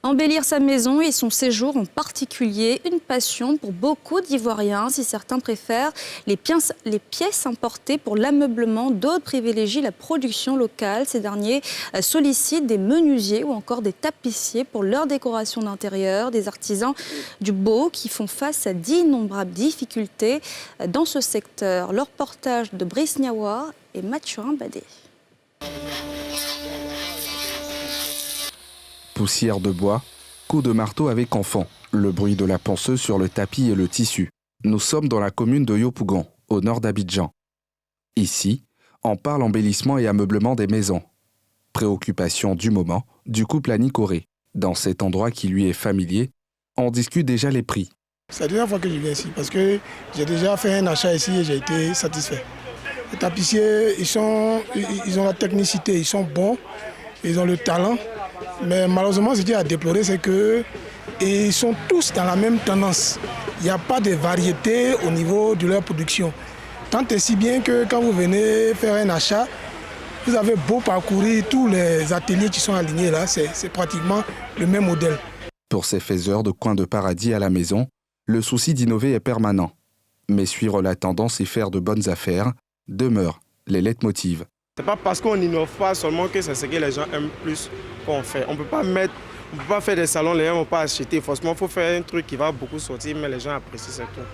Embellir sa maison et son séjour en particulier, une passion pour beaucoup d'Ivoiriens. Si certains préfèrent les pièces importées pour l'ameublement, d'autres privilégient la production locale. Ces derniers sollicitent des menuisiers ou encore des tapissiers pour leur décoration d'intérieur. Des artisans du beau qui font face à d'innombrables difficultés dans ce secteur. Le reportage de Brice Niawa et Mathurin Badé. Poussière de bois, coups de marteau avec enfant, le bruit de la ponceuse sur le tapis et le tissu. Nous sommes dans la commune de Yopougon, au nord d'Abidjan. Ici, on parle embellissement et ameublement des maisons. Préoccupation du moment du couple Annie Corée. Dans cet endroit qui lui est familier, on discute déjà les prix. C'est la deuxième fois que je viens ici parce que j'ai déjà fait un achat ici et j'ai été satisfait. Les tapissiers, ils ont la technicité, ils sont bons, ils ont le talent. Mais malheureusement, ce qui est à déplorer, c'est qu'ils sont tous dans la même tendance. Il n'y a pas de variété au niveau de leur production. Tant et si bien que quand vous venez faire un achat, vous avez beau parcourir tous les ateliers qui sont alignés là, c'est pratiquement le même modèle. Pour ces faiseurs de coins de paradis à la maison, le souci d'innover est permanent. Mais suivre la tendance et faire de bonnes affaires demeure les leitmotivs. Ce n'est pas parce qu'on n'innove pas seulement que c'est ce que les gens aiment plus qu'on fait. On ne peut pas faire des salons, les gens ne vont pas acheter. Forcément, il faut faire un truc qui va beaucoup sortir, mais les gens apprécient, c'est tout.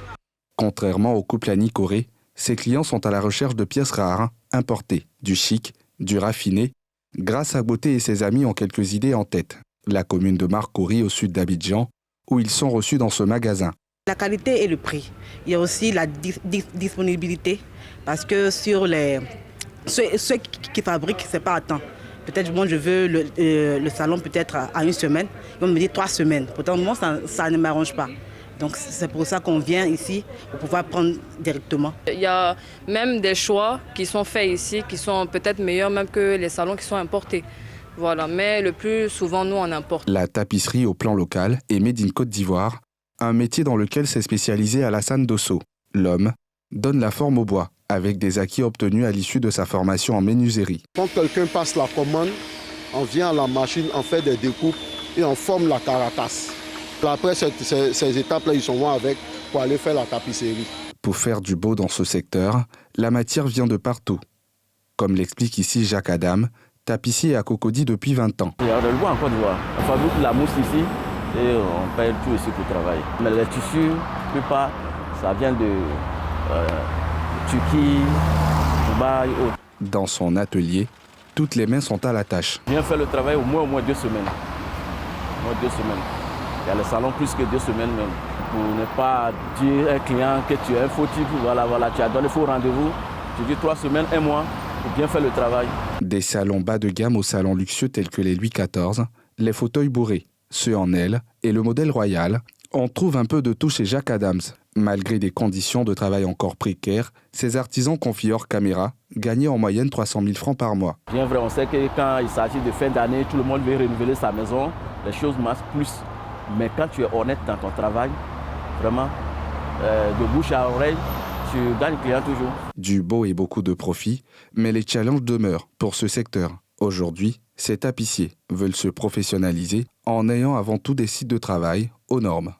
Contrairement au couple Annie Corée, ses clients sont à la recherche de pièces rares, importées, du chic, du raffiné. Grâce à Beauté et ses amis ont quelques idées en tête. La commune de Marcory au sud d'Abidjan, où ils sont reçus dans ce magasin. La qualité et le prix. Il y a aussi la disponibilité, parce que sur ceux qui fabriquent, ce n'est pas à temps. Peut-être moi je veux le salon peut-être à une semaine, ils vont me dire 3 semaines. Pourtant moi ça ne m'arrange pas. Donc c'est pour ça qu'on vient ici, pour pouvoir prendre directement. Il y a même des choix qui sont faits ici, qui sont peut-être meilleurs même que les salons qui sont importés. Voilà, mais le plus souvent nous on importe. La tapisserie au plan local est made in Côte d'Ivoire, un métier dans lequel s'est spécialisé Alassane Dosso. L'homme donne la forme au bois, avec des acquis obtenus à l'issue de sa formation en menuiserie. Quand quelqu'un passe la commande, on vient à la machine, on fait des découpes et on forme la carapace. Après ces étapes-là, ils sont avec pour aller faire la tapisserie. Pour faire du beau dans ce secteur, la matière vient de partout. Comme l'explique ici Jacques Adam, tapissier à Cocody depuis 20 ans. Il y a le bois en Côte d'Ivoire. On fabrique la mousse ici et on paye tout ici pour travailler. Mais les tissus, la plupart, ça vient de Turquie, Dubaï et autres. Dans son atelier, toutes les mains sont à la tâche. Je viens faire le travail au moins 2 semaines. Au moins 2 semaines. Il y a le salon plus que 2 semaines même. Pour ne pas dire à un client que tu es un faux type, voilà, tu as donné faux rendez-vous. Tu dis 3 semaines, 1 mois pour bien faire le travail. Des salons bas de gamme aux salons luxueux tels que les Louis XIV, les fauteuils bourrés, ceux en aile et le modèle royal, on trouve un peu de tout chez Jacques Adams. Malgré des conditions de travail encore précaires, ces artisans confient hors caméra gagnaient en moyenne 300 000 francs par mois. Bien vrai, on sait que quand il s'agit de fin d'année, tout le monde veut renouveler sa maison, les choses marchent plus. Mais quand tu es honnête dans ton travail, vraiment, de bouche à oreille, tu gagnes client toujours. Du beau et beaucoup de profit, mais les challenges demeurent pour ce secteur. Aujourd'hui, ces tapissiers veulent se professionnaliser en ayant avant tout des sites de travail aux normes.